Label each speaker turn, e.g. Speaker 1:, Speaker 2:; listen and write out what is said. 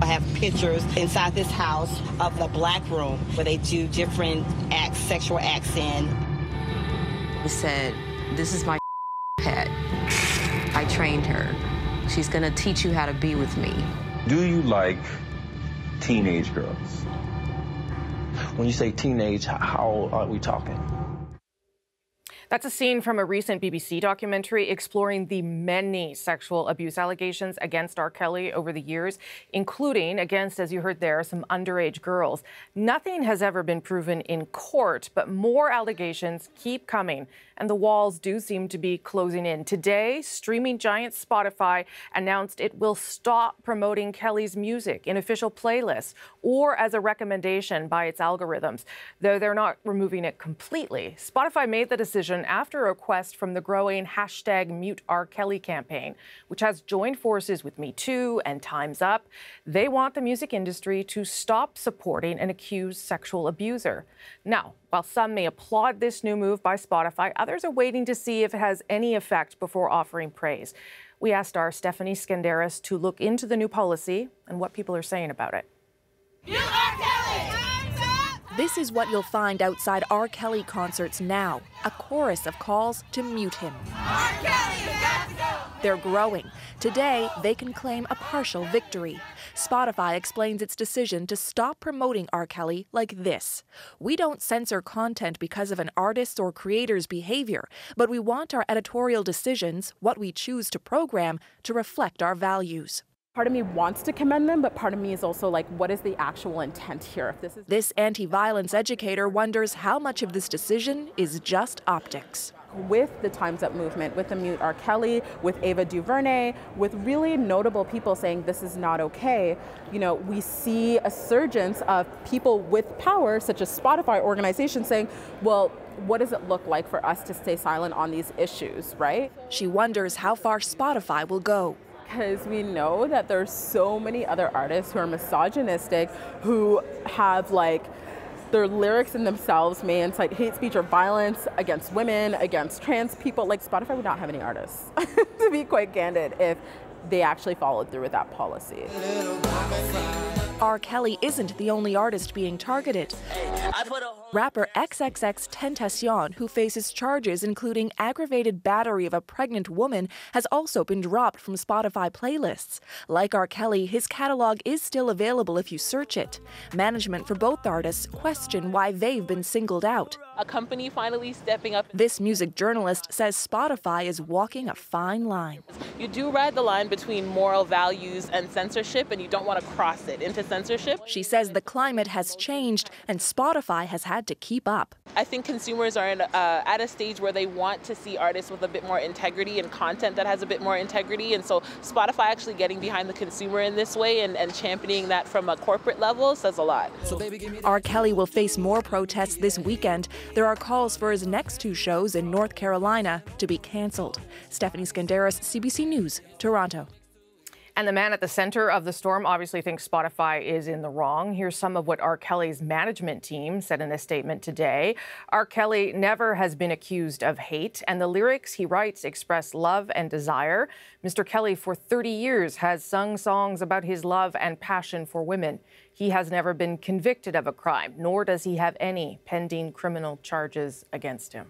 Speaker 1: I have pictures inside this house of the black room where they do different acts, sexual acts in.
Speaker 2: He said, "This is my pet. I trained her. She's gonna teach you how to be with me."
Speaker 3: Do you like teenage girls?
Speaker 4: When you say teenage, how old are we talking?
Speaker 5: That's a scene from a recent BBC documentary exploring the many sexual abuse allegations against R. Kelly over the years, including against, as you heard there, some underage girls. Nothing has ever been proven in court, but more allegations keep coming, and the walls do seem to be closing in. Today, streaming giant Spotify announced it will stop promoting Kelly's music in official playlists or as a recommendation by its algorithms, though they're not removing it completely. Spotify made the decision after a request from the growing #MuteRKelly campaign, which has joined forces with Me Too and Time's Up. They want the music industry to stop supporting an accused sexual abuser. Now, while some may applaud this new move by Spotify, others are waiting to see if it has any effect before offering praise. We asked our Stephanie Skandaris to look into the new policy and what people are saying about it.
Speaker 6: You are Kelly! This is what you'll find outside R. Kelly concerts now, a chorus of calls to mute him. R. Kelly, you got to go! They're growing. Today, they can claim a partial victory. Spotify explains its decision to stop promoting R. Kelly like this. "We don't censor content because of an artist's or creator's behavior, but we want our editorial decisions, what we choose to program, to reflect our values."
Speaker 7: Part of me wants to commend them, but part of me is also like, what is the actual intent here? If
Speaker 6: this anti-violence educator wonders how much of this decision is just optics.
Speaker 7: With the Time's Up movement, with the Mute R. Kelly, with Ava DuVernay, with really notable people saying this is not okay, you know, we see a surgence of people with power, such as Spotify organizations, saying, well, what does it look like for us to stay silent on these issues, right?
Speaker 6: She wonders how far Spotify will go.
Speaker 7: Because we know that there's so many other artists who are misogynistic, who have like their lyrics in themselves may incite hate speech or violence against women, against trans people. Like Spotify would not have any artists, to be quite candid, if they actually followed through with that policy.
Speaker 6: R. Kelly isn't the only artist being targeted. Rapper XXXTentacion, who faces charges including aggravated battery of a pregnant woman, has also been dropped from Spotify playlists. Like R. Kelly, his catalog is still available if you search it. Management for both artists question why they've been singled out.
Speaker 8: A company finally stepping up.
Speaker 6: This music journalist says Spotify is walking a fine line.
Speaker 8: You do ride the line between moral values and censorship, and you don't want to cross it into censorship.
Speaker 6: She says the climate has changed and Spotify has had to keep up.
Speaker 8: I think consumers are at a stage where they want to see artists with a bit more integrity and content that has a bit more integrity. And so Spotify actually getting behind the consumer in this way and championing that from a corporate level says a lot.
Speaker 6: R. Kelly will face more protests this weekend. There are calls for his next two shows in North Carolina to be canceled. Stephanie Skandaris, CBC News, Toronto.
Speaker 5: And the man at the center of the storm obviously thinks Spotify is in the wrong. Here's some of what R. Kelly's management team said in a statement today. R. Kelly never has been accused of hate, and the lyrics he writes express love and desire. Mr. Kelly, for 30 years, has sung songs about his love and passion for women. He has never been convicted of a crime, nor does he have any pending criminal charges against him.